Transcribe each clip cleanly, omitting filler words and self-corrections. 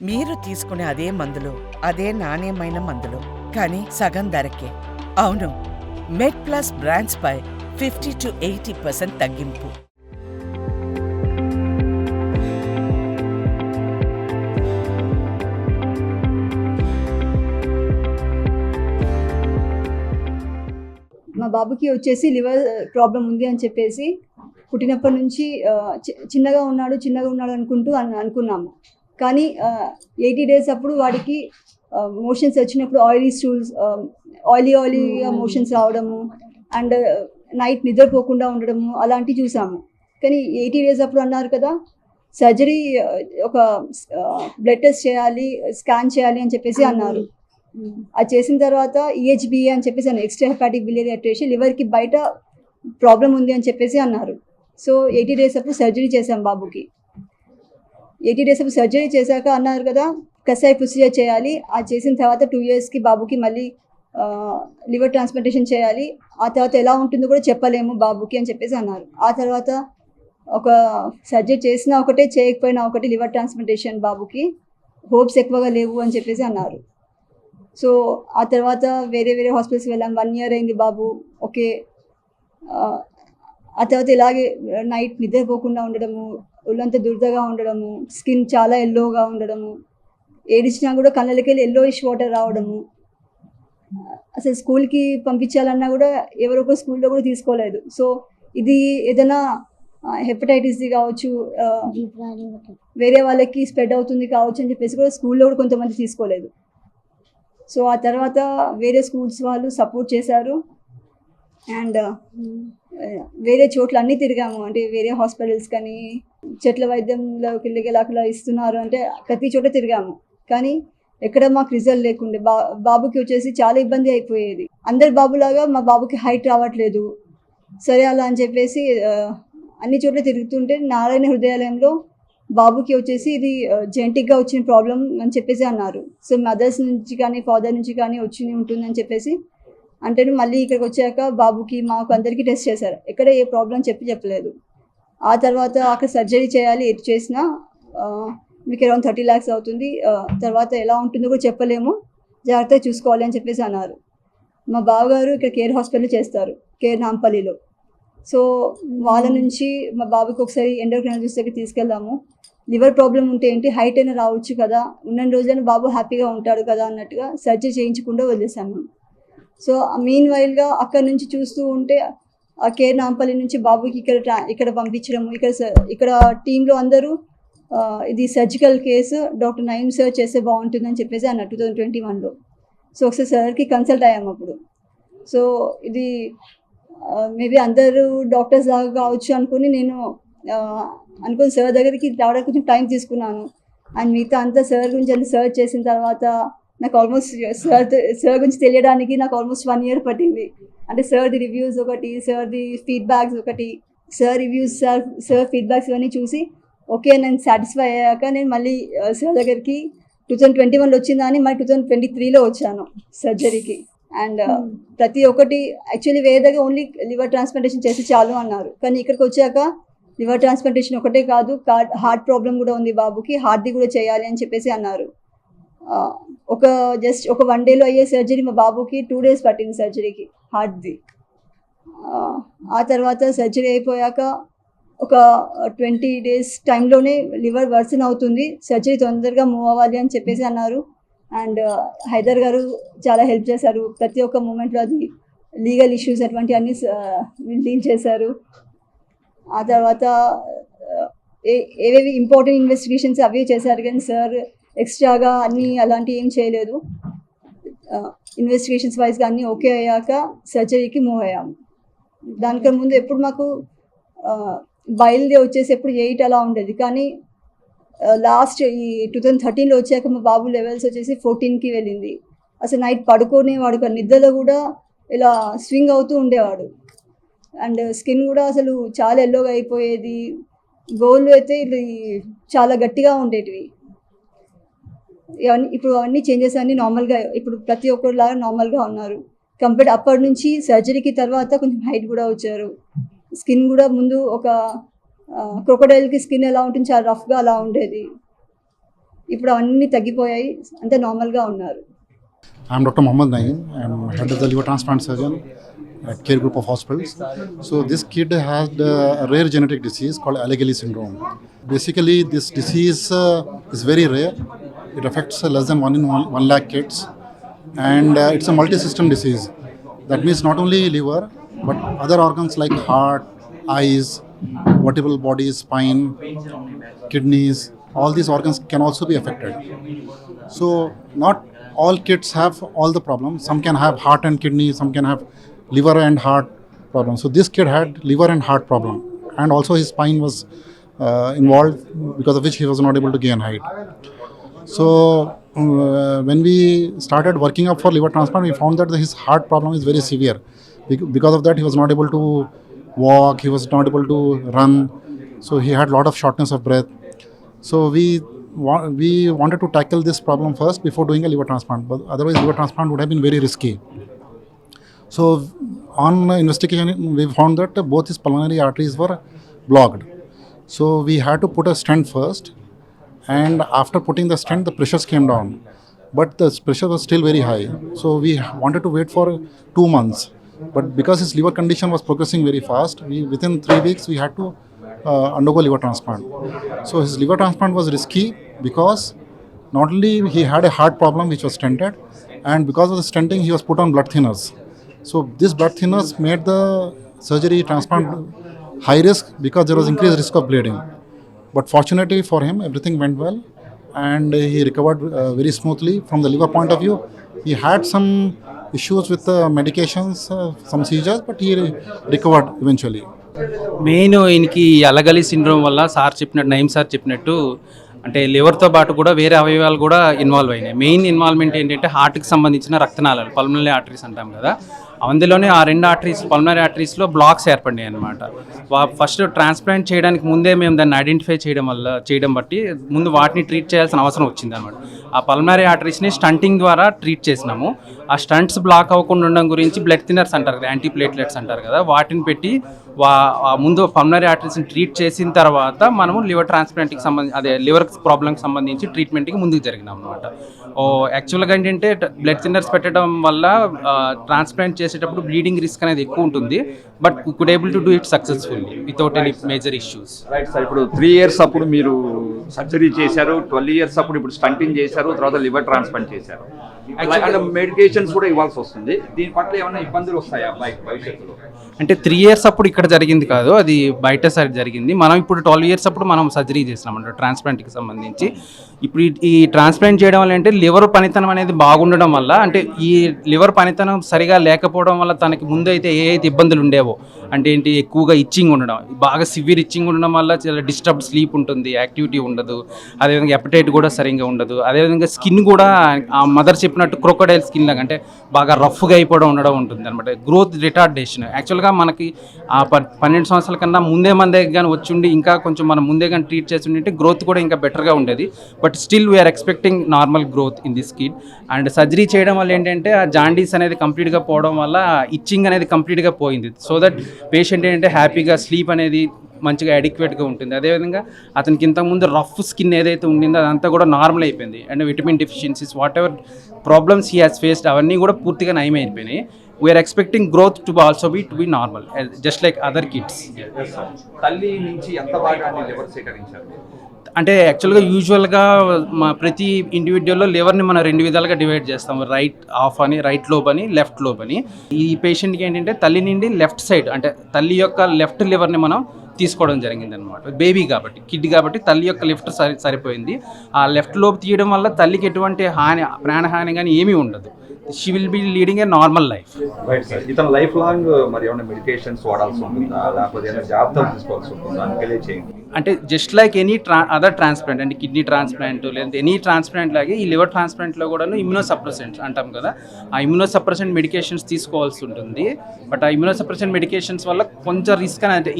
మీరు తీసుకునే అదే మందులు, అదే నాణ్యమైన మందులు, కానీ సగం ధరకే. అవును, మెడ్ ప్లస్ బ్రాండ్స్ పై 50-80% తగ్గింపు. మా బాబుకి వచ్చేసి లివర్ ప్రాబ్లం ఉంది అని చెప్పేసి పుట్టినప్పటి నుంచి చిన్నగా ఉన్నాడు అనుకుంటూ అనుకున్నాము. కానీ 80 days అప్పుడు వాడికి మోషన్స్ వచ్చినప్పుడు ఆయిలీగా మోషన్స్ రావడము అండ్ నైట్ నిద్రపోకుండా ఉండడము అలాంటివి చూసాము. కానీ 80 days అప్పుడు అన్నారు కదా సర్జరీ, ఒక బ్లడ్ టెస్ట్ చేయాలి, స్కాన్ చేయాలి అని చెప్పేసి అన్నారు. అది చేసిన తర్వాత EHBA అని చెప్పేసి అన్నారు, ఎక్స్ట్రా హెపాటిక్ బిలియరీ అట్రేషన్, లివర్కి బయట ప్రాబ్లం ఉంది అని చెప్పేసి అన్నారు. సో 80 days అప్పుడు సర్జరీ చేసాం బాబుకి. 80 days అప్పుడు సర్జరీ చేశాక అన్నారు కదా కసాయి ప్రొసీజర్ చేయాలి. అది చేసిన తర్వాత 2 yearsకి బాబుకి మళ్ళీ లివర్ ట్రాన్స్ప్లాంటేషన్ చేయాలి. ఆ తర్వాత ఎలా ఉంటుందో కూడా చెప్పలేము బాబుకి అని చెప్పేసి అన్నారు. ఆ తర్వాత ఒక సర్జరీ చేసినా ఒకటే, చేయకపోయినా ఒకటి, లివర్ ట్రాన్స్ప్లాంటేషన్ బాబుకి హోప్స్ ఎక్కువగా లేవు అని చెప్పేసి అన్నారు. సో ఆ తర్వాత వేరే హాస్పిటల్స్కి వెళ్ళాం. 1 year అయింది బాబు, ఓకే. ఆ తర్వాత ఇలాగే నైట్ నిద్రపోకుండా ఉండడము, ఒళ్ళంతా దురదగా ఉండడము, స్కిన్ చాలా ఎల్లోగా ఉండడము, ఏడిచినా కూడా కళ్ళకి వెళ్ళి ఎల్లోయిష్ వాటర్ రావడము. అసలు స్కూల్కి పంపించాలన్నా కూడా ఎవరో ఒకరు స్కూల్లో కూడా తీసుకోలేదు. సో ఇది ఏదైనా హెపటైటిస్ది కావచ్చు, వేరే వాళ్ళకి స్ప్రెడ్ అవుతుంది కావచ్చు అని చెప్పేసి కూడా స్కూల్లో కూడా కొంతమంది తీసుకోలేదు. సో ఆ తర్వాత వేరే స్కూల్స్ వాళ్ళు సపోర్ట్ చేశారు అండ్ వేరే చోట్ల అన్నీ తిరిగాము. అంటే వేరే హాస్పిటల్స్ కానీ, చెట్ల వైద్యంలోకి వెళ్ళి ఇస్తున్నారు అంటే ప్రతి చోట తిరిగాము. కానీ ఎక్కడ మాకు రిజల్ట్ లేకుండే. బాబుకి వచ్చేసి చాలా ఇబ్బంది అయిపోయేది. అందరి బాబులాగా మా బాబుకి హైట్ రావట్లేదు. సరే అలా అని చెప్పేసి అన్ని చోట్ల తిరుగుతుంటే నారాయణ హృదయాలయంలో బాబుకి వచ్చేసి ఇది జెనెటిక్గా వచ్చిన ప్రాబ్లం అని చెప్పేసి అన్నారు. సో మదర్స్ నుంచి కానీ ఫాదర్ నుంచి కానీ ఉంటుందని చెప్పేసి అంటే మళ్ళీ ఇక్కడికి వచ్చాక బాబుకి మాకు అందరికీ టెస్ట్ చేశారు. ఎక్కడ ఏ ప్రాబ్లం చెప్పలేదు. ఆ తర్వాత అక్కడ సర్జరీ చేయాలి, ఎటు చేసినా మీకు అరౌండ్ 30 lakhs అవుతుంది, తర్వాత ఎలా ఉంటుందో కూడా చెప్పలేము, జాగ్రత్తగా చూసుకోవాలి అని చెప్పేసి అన్నారు. మా బావగారు ఇక్కడ కేర్ హాస్పిటల్ చేస్తారు, కేర్ నాంపల్లిలో. సో వాళ్ళ నుంచి మా బాబుకి ఒకసారి ఎండోక్రైనాలజిస్ట్ దగ్గరికి తీసుకెళ్దాము, లివర్ ప్రాబ్లం ఉంటే ఏంటి, హైట్ అయినా రావచ్చు కదా, ఉన్న రోజైనా బాబు హ్యాపీగా ఉంటాడు కదా అన్నట్టుగా సర్జరీ చేయించకుండా వదిలేసాము. సో మీన్ వైల్గా అక్కడ నుంచి చూస్తూ ఉంటే ఆ కేర్ నాంపల్లి నుంచి బాబుకి ఇక్కడ పంపించడము, ఇక్కడ టీంలో అందరూ ఇది surgical case, doctor Naeem sir చేస్తే బాగుంటుందని చెప్పేసి అన్న 2021లో. సో ఒకసారి సార్కి కన్సల్ట్ అయ్యాము అప్పుడు. సో ఇది మేబీ అందరూ డాక్టర్స్ లాగా కావచ్చు అనుకుని నేను అనుకుని సార్ దగ్గరికి రావడానికి కొంచెం టైం తీసుకున్నాను. అండ్ మిగతా అంతా సార్ గురించి అన్ని సర్చ్ చేసిన తర్వాత నాకు ఆల్మోస్ట్ సార్ గురించి తెలియడానికి నాకు ఆల్మోస్ట్ 1 year పట్టింది. అంటే సార్ది రివ్యూస్ ఒకటి, సార్ది ఫీడ్బ్యాక్స్ ఒకటి, సార్ రివ్యూస్, సార్ ఫీడ్బ్యాక్స్ ఇవన్నీ చూసి ఓకే నేను సాటిస్ఫై అయ్యాక నేను మళ్ళీ సార్ దగ్గరికి 2021లో వచ్చిందా అని మళ్ళీ 2023లో వచ్చాను సర్జరీకి. అండ్ ప్రతి ఒక్కటి యాక్చువల్లీ వేరే దగ్గర ఓన్లీ లివర్ ట్రాన్స్ప్లాంటేషన్ చేసి చాలు అన్నారు. కానీ ఇక్కడికి వచ్చాక లివర్ ట్రాన్స్ప్లాంటేషన్ ఒకటే కాదు, హార్ట్ ప్రాబ్లం కూడా ఉంది బాబుకి, హార్ట్ది కూడా చేయాలి అని చెప్పేసి అన్నారు. జస్ట్ ఒక 1 dayలో అయ్యే సర్జరీ మా బాబుకి 2 days పట్టింది సర్జరీకి, హార్ట్ది. ఆ తర్వాత సర్జరీ అయిపోయాక ఒక 20 days టైంలోనే లివర్ వర్సన్ అవుతుంది, సర్జరీ తొందరగా మూవ్ అవ్వాలి అని చెప్పేసి అన్నారు. అండ్ హైదర్ గారు చాలా హెల్ప్ చేశారు ప్రతి ఒక్క మూమెంట్లో. అది లీగల్ ఇష్యూస్ అటువంటి అన్నీ డీల్ చేశారు. ఆ తర్వాత ఏవేవి ఇంపార్టెంట్ ఇన్వెస్టిగేషన్స్ అవి చేశారు, కానీ సార్ ఎక్స్ట్రాగా అన్నీ అలాంటివి ఏం చేయలేదు. ఇన్వెస్టిగేషన్స్ వైజ్గా అన్నీ ఓకే అయ్యాక సర్జరీకి మూవ్ అయ్యాము. దానికన్నా ముందు ఎప్పుడు మాకు బయలుదే వచ్చేసి ఎప్పుడు 8 అలా ఉండేది. కానీ లాస్ట్ ఈ 2013లో వచ్చాక మా బాబు లెవెల్స్ వచ్చేసి 14కి వెళ్ళింది. అసలు నైట్ పడుకునేవాడు, నిద్రలో కూడా ఇలా స్వింగ్ అవుతూ ఉండేవాడు. అండ్ స్కిన్ కూడా అసలు చాలా ఎల్లోగా అయిపోయేది, గోళ్ళు అయితే చాలా గట్టిగా ఉండేటివి. ఇప్పుడు అవన్నీ చేంజెస్ అన్నీ నార్మల్గా, ఇప్పుడు ప్రతి ఒక్కరిలాగా నార్మల్గా ఉన్నారు. కంపేర్ అప్పటి నుంచి సర్జరీకి తర్వాత కొంచెం హైట్ కూడా వచ్చారు. స్కిన్ కూడా ముందు ఒక క్రొకడైల్కి స్కిన్ ఎలా ఉంటుంది చాలా రఫ్గా అలా ఉండేది. ఇప్పుడు అవన్నీ తగ్గిపోయాయి, అంతే నార్మల్గా ఉన్నారు. I'm Dr. Mohammad Naeem. I'm head of the liver transplant surgeon at Care Group of Hospitals. So this kid had a rare genetic disease called Alagille syndrome. Basically, this disease is very rare. It affects less than 1 in 1 lakh kids, and it's a multi-system disease. That means not only liver, but other organs like heart, eyes, vertebral body, spine, kidneys. All these organs can also be affected. So not all kids have all the problems. Some can have heart and kidney, some can have liver and heart problems. So this kid had liver and heart problem, and also his spine was involved, because of which he was not able to gain height. So when we started working up for liver transplant, we found that his heart problem is very severe. Because of that, he was not able to walk, he was not able to run, so he had a lot of shortness of breath. So we wanted to tackle this problem first before doing a liver transplant, but otherwise liver transplant would have been very risky. So on investigation, we found that both his pulmonary arteries were blocked. So we had to put a stent first, and after putting the stent, the pressures came down, but the pressure was still very high. So we wanted to wait for 2 months, but because his liver condition was progressing very fast, within 3 weeks we had to undergo liver transplant. So his liver transplant was risky because not only he had a heart problem which was stented, and because of the stenting he was put on blood thinners. So this blood thinners made the surgery transplant high risk because there was increased risk of bleeding. But fortunately for him, everything went well, and he recovered very smoothly. From the liver point of view, he had some issues with the medications, some seizures, but he recovered eventually. Main ఈయనకి అలగలి syndrome వల్ల sir చెప్పినట్టు Nayeem sir చెప్పినట్టు అంటే లివర్తో పాటు కూడా వేరే అవయవాలు కూడా ఇన్వాల్వ్ అయినాయి. మెయిన్ ఇన్వాల్వ్మెంట్ ఏంటంటే హార్ట్కి సంబంధించిన రక్తనాళాలు, పల్మనరీ ఆర్టరీస్ అంటాం కదా, అందులోనే ఆ 2 ఆర్టరీస్ పల్మనరీ ఆర్టరీస్లో బ్లాక్స్ ఏర్పడినాయి అనమాట. ఫస్ట్ ట్రాన్స్ప్లాంట్ చేయడానికి ముందే మేము దాన్ని ఐడెంటిఫై చేయడం బట్టి ముందు వాటిని ట్రీట్ చేయాల్సిన అవసరం వచ్చింది అనమాట. ఆ పల్మనరీ ఆర్టరీస్ని స్టంటింగ్ ద్వారా ట్రీట్ చేసినాము. ఆ స్టంట్స్ బ్లాక్ అవ్వకుండా ఉండడం గురించి బ్లడ్ థిన్నర్స్ అంటారు కదా, యాంటీప్లేట్లెట్స్ అంటారు కదా, వాటిని పెట్టి ముందు పల్మనరీ ఆర్టరీస్ని ట్రీట్ చేసిన తర్వాత మనము లివర్ ట్రాన్స్ప్లాంట్కి లివర్ ప్రాబ్లంకి సంబంధించి ట్రీట్మెంట్కి ముందుకు జరిగినాం అనమాట. యాక్చువల్గా ఏంటంటే బ్లడ్ థిన్నర్స్ పెట్టడం వల్ల ట్రాన్స్ప్లాంట్ చేసేటప్పుడు బ్లీడింగ్ రిస్క్ అనేది ఎక్కువ ఉంటుంది, but could able to do it successfully without any major issues. Right sir, ఇప్పుడు 3 years అప్పుడు మీరు సర్జరీ చేశారు, 12 years అప్పుడు ఇప్పుడు స్టంటింగ్ చేశారు, తర్వాత లివర్ ట్రాన్స్ప్లాంట్ చేశారు. మెడికేషన్స్ కూడా ఇవ్వాల్సి వస్తుంది. దీని పట్ల ఏమైనా ఇబ్బందులు వస్తాయా అబ్బాయికి భవిష్యత్తులో? అంటే 3 years అప్పుడు ఇక్కడ జరిగింది కాదు, అది బయట సైడ్ జరిగింది. మనం ఇప్పుడు 12 years అప్పుడు మనం సర్జరీ చేసినామంట ట్రాన్స్ప్లాంట్కి సంబంధించి. ఇప్పుడు ఈ ట్రాన్స్ప్లాంట్ చేయడం వల్ల అంటే లివర్ పనితనం అనేది బాగుండడం వల్ల, అంటే ఈ లివర్ పనితనం సరిగా లేకపోవడం వల్ల తనకి ముందు అయితే ఏ ఇబ్బందులు ఉండేవో, అంటే ఏంటి ఎక్కువగా ఇచ్చింగ్ ఉండడం, బాగా సివియర్ ఇచ్చింగ్ ఉండడం వల్ల చాలా డిస్టర్బ్డ్ స్లీప్ ఉంటుంది, యాక్టివిటీ ఉండదు, అదేవిధంగా ఎపటైట్ కూడా సరిగ్గా ఉండదు, అదేవిధంగా స్కిన్ కూడా ఆ మదర్ చెప్పినట్టు క్రొకోడైల్ స్కిన్ లాగా అంటే బాగా రఫ్గా అయిపోవడం ఉండడం ఉంటుంది అనమాట. Growth retardation. యాక్చువల్గా మనకి ఆ 12 సంవత్సరాల కన్నా ముందే కానీ వచ్చిండి ఇంకా కొంచెం మనం ముందే కానీ ట్రీట్ చేసి ఉంటే గ్రోత్ కూడా ఇంకా బెటర్గా ఉండేది. But still we are expecting normal growth in this kid. And surgery చేయడం వల్ల ఏంటంటే ఆ జాండీస్ అనేది కంప్లీట్గా పోవడం వల్ల ఇచ్చింగ్ అనేది కంప్లీట్గా పోయింది. సో దట్ పేషెంట్ ఏంటంటే హ్యాపీగా స్లీప్ అనేది మంచిగా అడిక్వేట్గా ఉంటుంది. అదేవిధంగా అతనికి ఇంతకుముందు రఫ్ స్కిన్ ఏదైతే ఉండిందో అదంతా కూడా నార్మల్ అయిపోయింది. And vitamin deficiencies whatever problems he has faced అవన్నీ కూడా పూర్తిగా నయమైపోయినాయి. We are expecting growth to also to be normal just like other kids. తల్లి నుంచి ఎంత భాగాన్ని లివర్ సేకరించారు? అంటే యాక్చువల్గా యూజువల్గా ప్రతి ఇండివిజువల్లో లివర్ని మనం 2 విధాలుగా డివైడ్ చేస్తాం, రైట్ హాఫ్ అని, రైట్ లోబ్ అని, లెఫ్ట్ లోబ్ అని. ఈ పేషెంట్కి ఏంటంటే తల్లి నుండి లెఫ్ట్ సైడ్ అంటే తల్లి యొక్క లెఫ్ట్ లివర్ని మనం తీసుకోవడం జరిగింది అనమాట. బేబీ కాబట్టి, కిడ్ కాబట్టి తల్లి యొక్క లెఫ్ట్ సరిపోయింది. ఆ లెఫ్ట్ లోబ్ తీయడం వల్ల తల్లికి ఎటువంటి ప్రాణహాని కానీ ఏమీ ఉండదు. She will be leading a normal life. Right sir, ఇతను లైఫ్ లాంగ్ మరి ఏమైనా మెడికేషన్స్ వాడాల్సి ఉంటుందా, లేకపోతే ఏమైనా జాగ్రత్తలు తీసుకోవాల్సి ఉంటుందా అని తెలియచేయండి. అంటే just like any other transplant, అంటే కిడ్నీ ట్రాన్స్ప్లాంట్ లేదంటే ఎనీ ట్రాన్స్ప్లాంట్ లాగే ఈ లివర్ ట్రాన్స్ప్లాంట్లో కూడా ఇమ్యూనోసప్రెసెంట్స్ అంటాం కదా, ఆ ఇమ్యూనోసప్రెసెంట్ మెడికేషన్స్ తీసుకోవాల్సి ఉంటుంది. బట్ ఆ ఇమ్యూనోసప్రెసెంట్ మెడికేషన్స్ వల్ల కొంచెం రిస్క్ అని, అంటే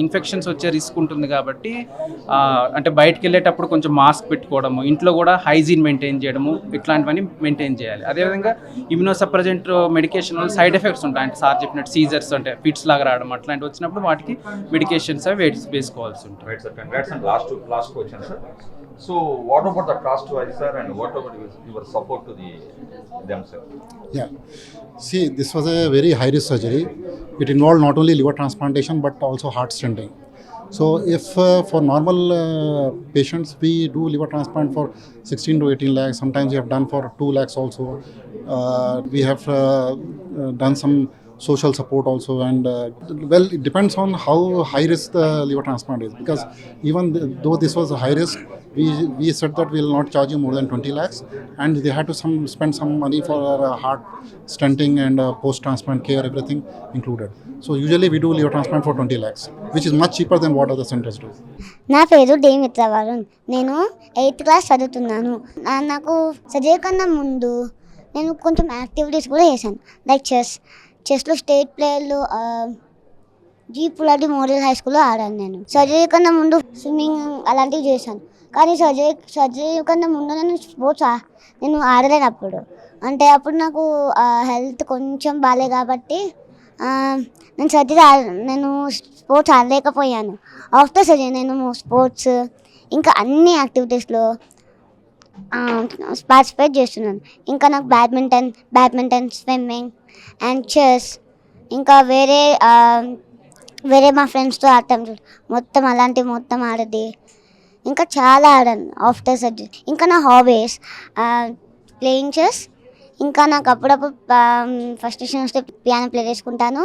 ఇన్ఫెక్షన్స్ వచ్చే రిస్క్ ఉంటుంది కాబట్టి అంటే బయటకు వెళ్ళేటప్పుడు కొంచెం మాస్క్ పెట్టుకోవడము, ఇంట్లో కూడా హైజీన్ మెయింటైన్ చేయడము, ఇట్లాంటివన్నీ మెయింటైన్ చేయాలి. అదేవిధంగా ఇమ్యూనోసప్రెసెంట్ మెడికేషన్ వల్ల సైడ్ ఎఫెక్ట్స్ ఉంటాయి, అంటే సార్ చెప్పినట్టు సీజర్స్ అంటే ఫిట్స్ లాగా రావడం అట్లాంటివి వచ్చినప్పుడు వాటికి మెడికేషన్స్ అవి వేసుకోవాల్సి ఉంటుంది. Right sir, congrats and last question sir. So what about the cost wise, sir, and what about your support to them, sir? Yeah. See, this was a very high risk surgery. It involved not only liver transplantation but also heart stenting. So, if for normal patients we do liver transplant for 16 to 18 lakhs, sometimes we have done for 2 lakhs also. We have done some social support also, and well, it depends on how high risk the liver transplant is, because even though this was a high risk, we said that we will not charge you more than 20 lakhs, and they had to spend some money for heart stenting and post transplant care, everything included. So usually we do liver transplant for 20 lakhs, which is much cheaper than what other centers do. నా పేరు D మిత్రవరుణ్. నేను 8th class చదువుతున్నాను. నాకు surgery కన్నా ముందు నేను కొంచెం activities కూడా చేశాను, లైక్ చెస్లో స్టేట్ ప్లేయర్లు జీ పులాడి మోడల్ హై స్కూల్లో ఆడాను. నేను సర్జరీ కన్నా ముందు స్విమ్మింగ్ అలాంటివి చేశాను, కానీ సర్జరీ కన్నా ముందు నేను ఆడలేనప్పుడు, అంటే అప్పుడు నాకు హెల్త్ కొంచెం బాగాలే కాబట్టి నేను స్పోర్ట్స్ ఆడలేకపోయాను. ఆఫ్టర్ సర్జరీ నేను స్పోర్ట్స్ ఇంకా అన్ని యాక్టివిటీస్లో పార్టిసిపేట్ చేస్తున్నాను. ఇంకా నాకు బ్యాడ్మింటన్, స్విమ్మింగ్ అండ్ చెస్, ఇంకా వేరే మా ఫ్రెండ్స్తో ఆడతాం మొత్తం, అలాంటివి మొత్తం ఆడది. ఇంకా చాలా ఆడాను ఆఫ్టర్ సర్జరీ. ఇంకా నా హాబీస్ ప్లేయింగ్ చెస్, ఇంకా నాకు అప్పుడప్పుడు ఫస్ట్ వస్తే పియానో ప్లే చేసుకుంటాను.